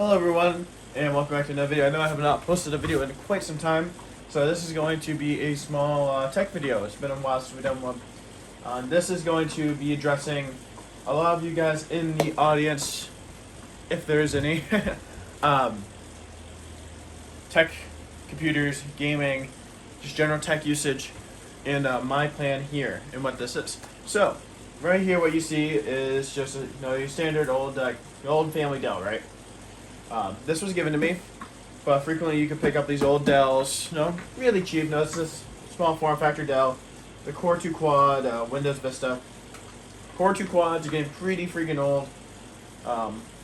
Hello everyone, and welcome back to another video. I know I have not posted a video in quite some time, so this is going to be a small tech video. It's been a while since we've done one. This is going to be addressing a lot of you guys in the audience, if there is any, tech, computers, gaming, just general tech usage, and my plan here and what this is. So, right here what you see is just your standard old family Dell, right? This was given to me, but frequently you can pick up these old Dells, really cheap. No, it's this small form factor Dell, the Core 2 Quad, Windows Vista. Core 2 Quads are getting pretty freaking old.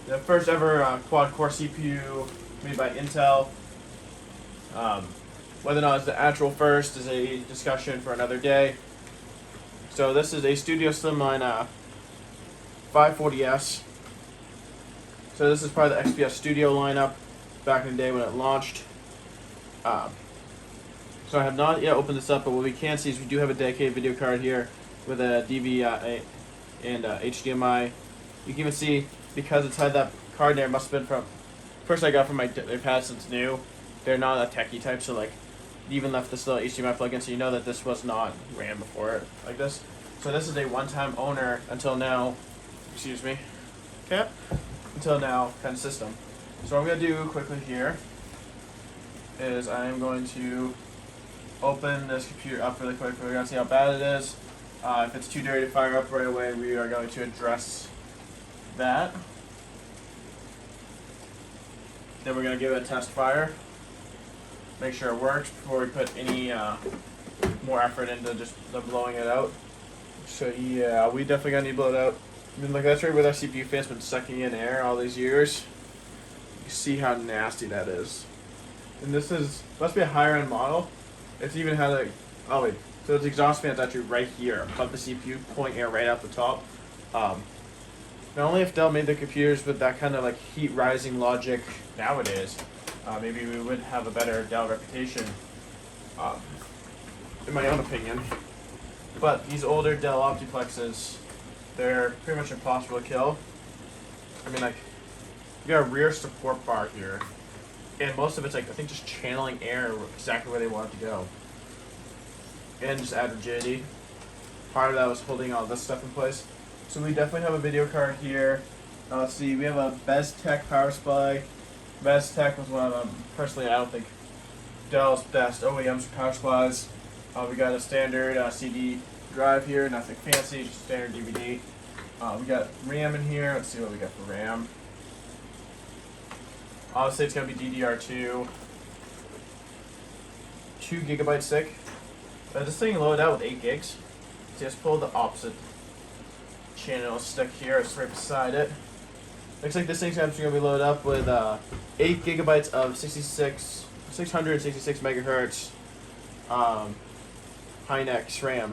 The first ever quad core CPU made by Intel. Whether or not it's the actual first is a discussion for another day. So this is a Studio Slimline 540S. So this is part of the XPS Studio lineup back in the day when it launched. So I have not yet opened this up, but what we can see is we do have a dedicated video card here with a DVI and HDMI. You can even see, because it's had that card there, it must have been from, first I got from they've had since new. They're not a techie type, so like, even left this little HDMI plug-in, so you know that this was not ran before it like this. So this is a one-time owner until now, excuse me, okay, until now kind of system. So what I'm going to do quickly here is I am going to open this computer up really quick. We're going to see how bad it is. If it's too dirty to fire up right away, we are going to address that. Then we're going to give it a test fire. Make sure it works before we put any more effort into just blowing it out. So yeah, we definitely got to need to blow it out. I mean, like that's right where our CPU fan's been sucking in air all these years. You see how nasty that is. And this must be a higher end model. It's even had like, oh wait, so its exhaust fan's actually right here above the CPU, pulling air right out the top. Not only if Dell made the computers with that kind of like heat rising logic nowadays, maybe we would have a better Dell reputation, in my own opinion. But these older Dell Optiplexes, they're pretty much impossible to kill. I mean, like, you got a rear support bar here, and most of it's like, I think, just channeling air exactly where they want it to go. And just add rigidity. Part of that was holding all this stuff in place. So we definitely have a video card here. Let's see, we have a BezTech power supply. BezTech was one of them. Personally, I don't think Dell's best OEMs for power supplies. We got a standard CD drive here, nothing fancy, just standard DVD. We got RAM in here. Let's see what we got for RAM. Obviously, it's going to be DDR2. 2 gigabytes thick. This thing loaded out with 8 gigs. So just pull the opposite channel stick here. It's right beside it. Looks like this thing's actually going to be loaded up with 8 gigabytes of 666 megahertz Hynix RAM.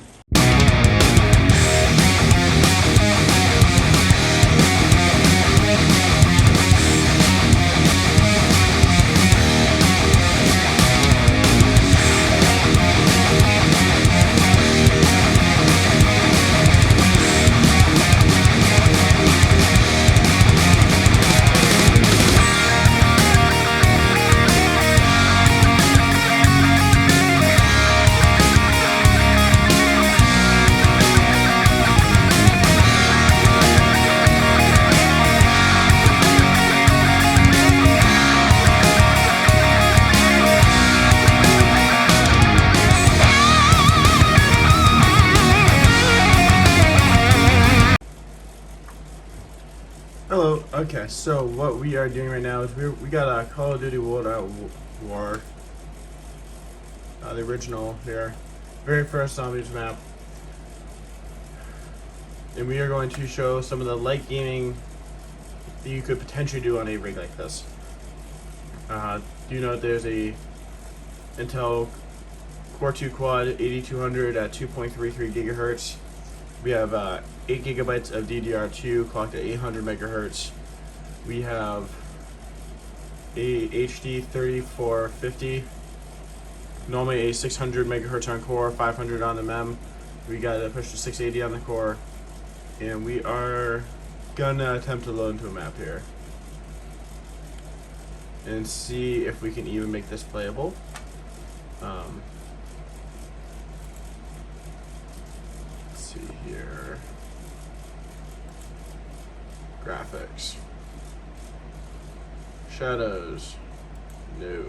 Hello. Okay, so what we are doing right now is we got a Call of Duty World at War, the original here, very first zombies map, and we are going to show some of the light gaming that you could potentially do on a rig like this. Do you know there's a Intel Core 2 Quad 8200 at 2.33 gigahertz. We have 8 gigabytes of DDR2 clocked at 800 megahertz. We have a HD 3450, normally a 600 megahertz on core, 500 on the mem. We got to push to 680 on the core, and we are gonna attempt to load into a map here. and see if we can even make this playable. Let's see here. Graphics. Shadows. No.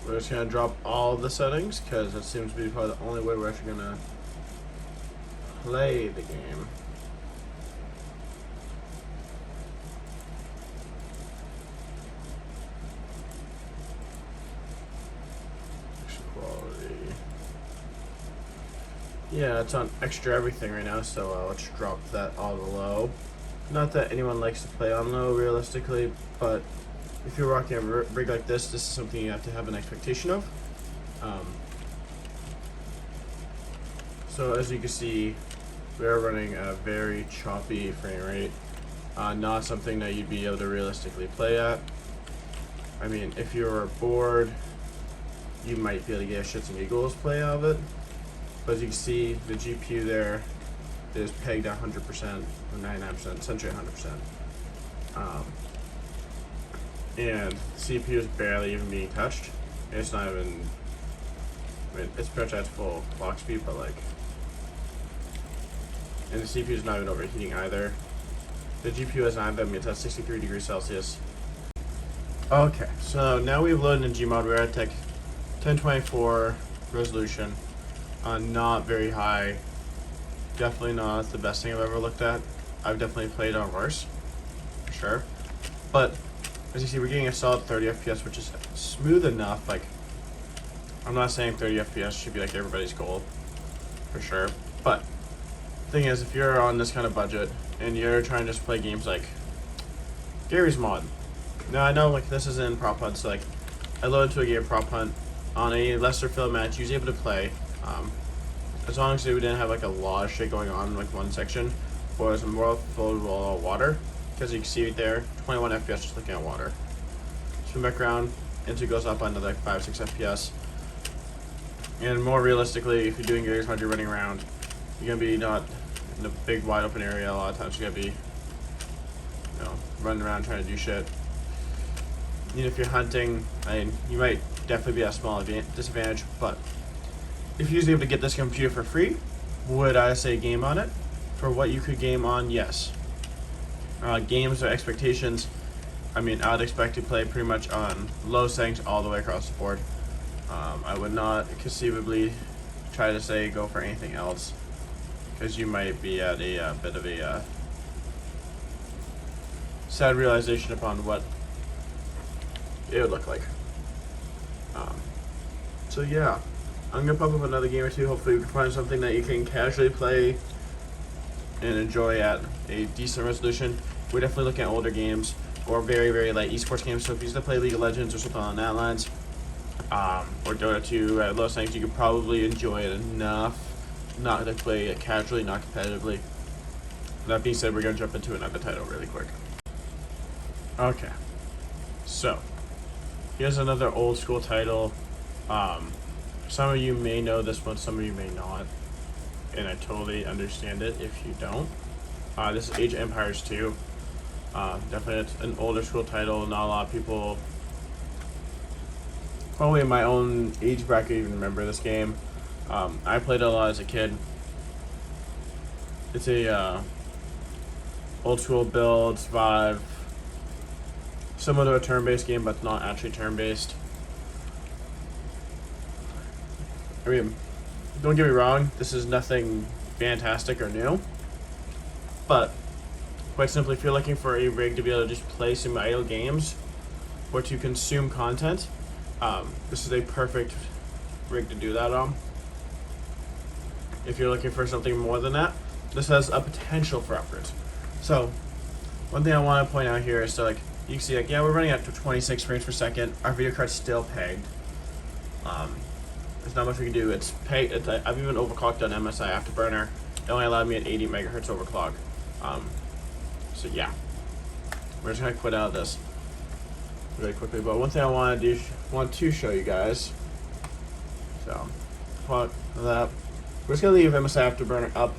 We're just going to drop all the settings because that seems to be probably the only way we're actually going to play the game. Quality. Yeah, it's on extra everything right now, so let's drop that all to low. Not that anyone likes to play on low realistically, but if you're rocking a rig like this is something you have to have an expectation of. So as you can see, we are running a very choppy frame rate. Not something that you'd be able to realistically play at. I mean, if you're bored, you might be able to get a shits and giggles play out of it. But as you can see, the GPU there is pegged at 100% or 99%, essentially 100%. And the CPU is barely even being touched. It's not even, I mean, it's pretty much at full clock speed, but like, and the CPU is not even overheating either. The GPU has neither, I mean, it's at 63 degrees Celsius. Okay, so now we've loaded in Gmod. We're at 1024 resolution, not very high. Definitely not the best thing I've ever looked at. I've definitely played on worse, for sure. But as you see, we're getting a solid 30 FPS, which is smooth enough. Like, I'm not saying 30 FPS should be like everybody's goal, for sure. But the thing is, if you're on this kind of budget and you're trying to just play games like Gary's Mod. Now I know like this isn't Prop Hunt, so like I load into a game Prop Hunt on a lesser field match, usually able to play. As long as we didn't have like a lot of shit going on in like one section, or it was more filled with all water. Because you can see right there, 21 FPS just looking at water. Swim back around, into it goes up by another like 5-6 FPS. And more realistically, if you're doing Gary's Mod, you're running around, you're gonna be not in a big wide open area. A lot of times you're gonna be, you know, running around trying to do shit. Even if you're hunting, I mean, you might definitely be at a small disadvantage. But if you're able to get this computer for free, would I say game on it? For what you could game on, yes. Games or expectations, I mean, I'd expect to play pretty much on low settings all the way across the board. I would not conceivably try to say go for anything else, because you might be at a bit of a sad realization upon what it would look like. So yeah, I'm gonna pop up another game or two. Hopefully we can find something that you can casually play and enjoy at a decent resolution. We're definitely looking at older games or very, very light esports games. So if you used to play League of Legends or something on that lines, or Dota 2 at low settings, you could probably enjoy it enough not to play it casually, not competitively. That being said, we're going to jump into another title really quick. Okay, so here's another old school title. Some of you may know this one, some of you may not, and I totally understand it if you don't. This is Age of Empires 2. Definitely an older school title. Not a lot of people, probably in my own age bracket, even remember this game. I played it a lot as a kid. It's a old school build, survive, similar to a turn-based game, but not actually turn-based. I mean, don't get me wrong, this is nothing fantastic or new, but quite simply, if you're looking for a rig to be able to just play some idle games or to consume content, this is a perfect rig to do that on. If you're looking for something more than that, this has a potential for upwards. So, one thing I want to point out here is, so like, you can see, like, yeah, we're running at 26 frames per second. Our video card's still pegged. There's not much we can do. It's pegged. I've even overclocked on MSI Afterburner. It only allowed me at 80 megahertz overclock. So yeah, we're just gonna quit out of this. really quickly. But one thing I want to show you guys. So, what that we're just gonna leave MSI Afterburner up,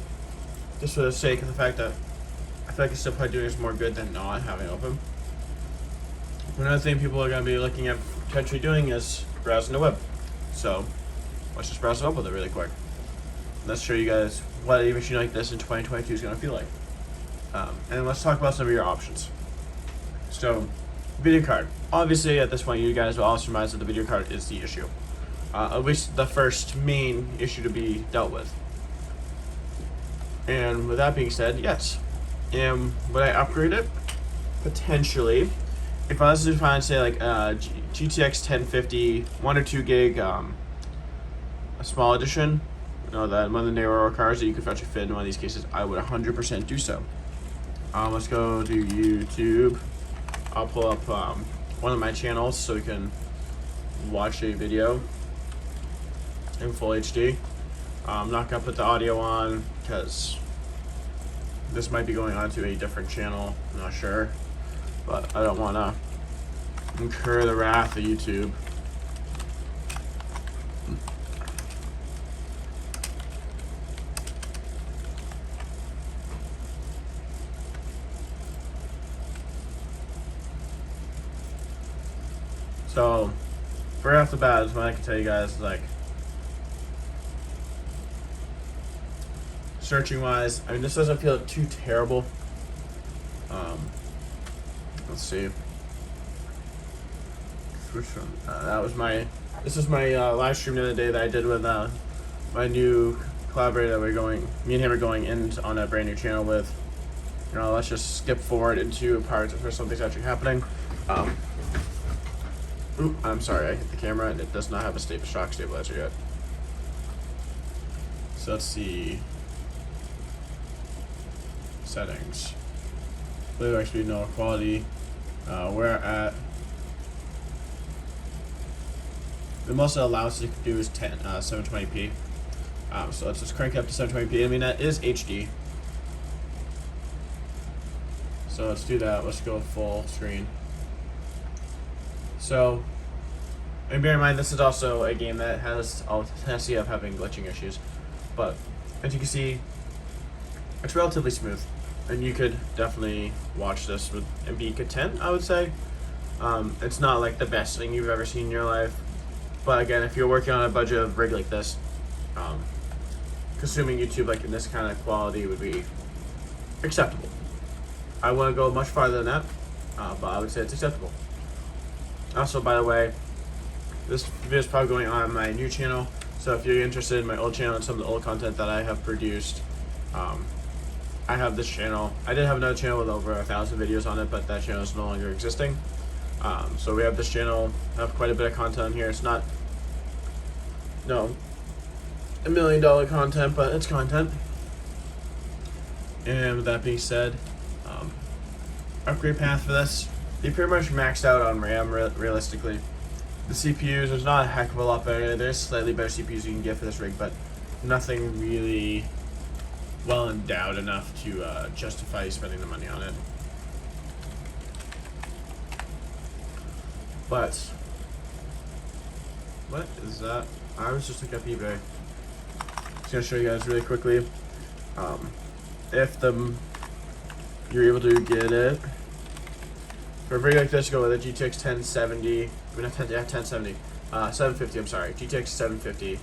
just for the sake of the fact that I feel like it's still probably doing us more good than not having it open. Another thing people are gonna be looking at potentially doing is browsing the web. So, let's just browse it up with it really quick. Let's show you guys what a machine like this in 2022 is gonna feel like. And let's talk about some of your options. So, video card. Obviously, at this point, you guys will all surmise that the video card is the issue. At least the first main issue to be dealt with. And with that being said, yes. And would I upgrade it? Potentially. If I was to find, say, like GTX 1050, 1 or 2 gig, a small edition, you know, that one of the narrower cards that you could actually fit in one of these cases, I would 100% do so. Let's go to YouTube. I'll pull up one of my channels so we can watch a video in full HD. I'm not gonna put the audio on because this might be going on to a different channel. I'm not sure, but I don't want to incur the wrath of YouTube. So, right off the bat, is what I can tell you guys, like, searching wise, I mean, this doesn't feel too terrible. Let's see. This is my live stream the other day that I did with my new collaborator that me and him are going in on a brand new channel with. You know, let's just skip forward into parts where something's actually happening. I'm sorry, I hit the camera and it does not have a shock stabilizer yet. So let's see. Settings. Playback speed, no quality. We're at. The most it allows us to do is 720p. So let's just crank it up to 720p. I mean, that is HD. So let's do that. Let's go full screen. So, and bear in mind, this is also a game that has a tendency of having glitching issues. But, as you can see, it's relatively smooth. And you could definitely watch this and be content, I would say. It's not like the best thing you've ever seen in your life. But again, if you're working on a budget of rig like this, consuming YouTube like in this kind of quality would be acceptable. I wouldn't go much farther than that, but I would say it's acceptable. Also, by the way, this video is probably going on my new channel, so if you're interested in my old channel and some of the old content that I have produced, I have this channel. I did have another channel with over 1,000 videos on it, but that channel is no longer existing. So we have this channel, have quite a bit of content on here. It's not, no, $1 million content, but it's content. And with that being said, upgrade path for this, you pretty much maxed out on RAM realistically. The CPUs, there's not a heck of a lot better. There's slightly better CPUs you can get for this rig, but nothing really well endowed enough to justify you spending the money on it. But what is that? I was just looking up eBay. Just gonna show you guys really quickly. If you're able to get it for a rig like this, go with a GTX 1070. I mean, not 1070. 750. I'm sorry, GTX 750.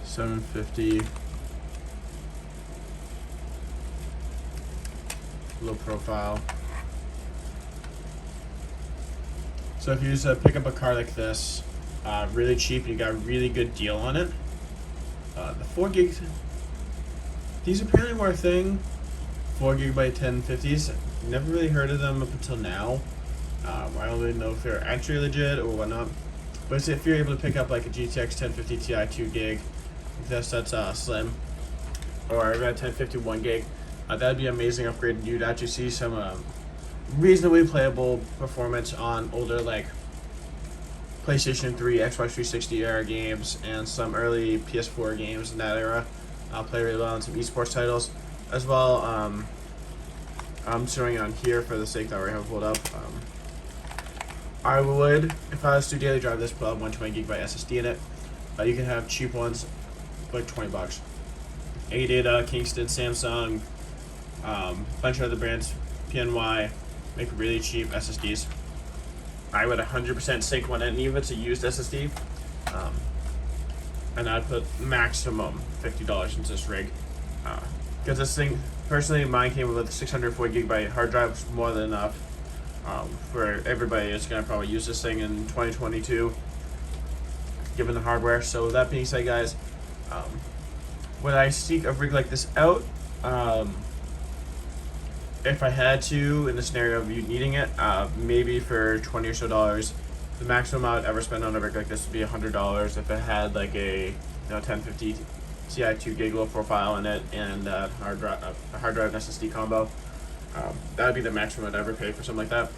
750. Low profile. So if you just pick up a card like this, really cheap, and you got a really good deal on it. The 4 gigs, these apparently were a thing. 4 gigabyte 1050s. Never really heard of them up until now. I don't really know if they're actually legit or whatnot. But if you're able to pick up like a GTX 1050 Ti 2 gig, that's slim, or even a 1050 1 gig, that'd be an amazing upgrade. You'd actually see some reasonably playable performance on older like PlayStation 3, Xbox 360 era games, and some early PS4 games in that era. I'll play really well on some esports titles, as well I'm showing it on here for the sake that we have pulled up. I would, if I was to daily drive this, put 120GB SSD in it. You can have cheap ones, like $20. AData, Kingston, Samsung, bunch of other brands, PNY, make really cheap SSDs. I would 100% sync one in, even if it's a used SSD. And I'd put maximum $50 into this rig. Because this thing, personally, mine came with a 640GB hard drive, which is more than enough for everybody that's going to probably use this thing in 2022, given the hardware. So that being said, guys, would I seek a rig like this out? If I had to, in the scenario of you needing it, maybe for $20 or so. The maximum I would ever spend on a rig like this would be $100 if it had like a 1050 Ti 2GB low profile in it and a hard drive and SSD combo. That would be the maximum I'd ever pay for something like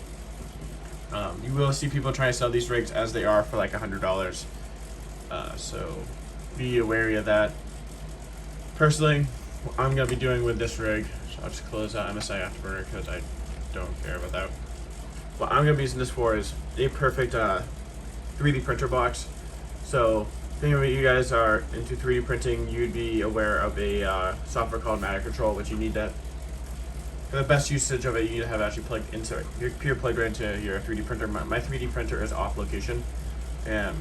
that. You will see people trying to sell these rigs as they are for like $100. So be wary of that. Personally, what I'm going to be doing with this rig, so I'll just close out MSI Afterburner because I don't care about that. What I'm going to be using this for is a perfect 3D printer box. So, think of it, you guys are into 3D printing, you'd be aware of a software called Matter Control, which you need that. For the best usage of it, you need to have actually plugged into it. You're plugged right into your 3D printer. My 3D printer is off location, and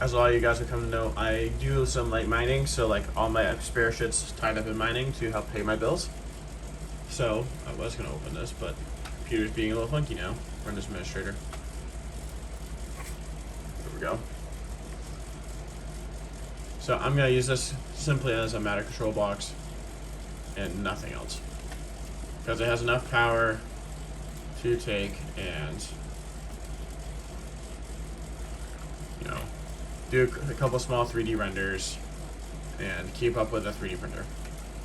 as a lot of you guys have come to know, I do some light mining, so like all my spare shit's tied up in mining to help pay my bills. So I was gonna open this, but computer's being a little funky now. Windows Administrator. There we go. So I'm gonna use this simply as a Matter Control box and nothing else, because it has enough power to take and do a couple small 3D renders and keep up with a 3D printer.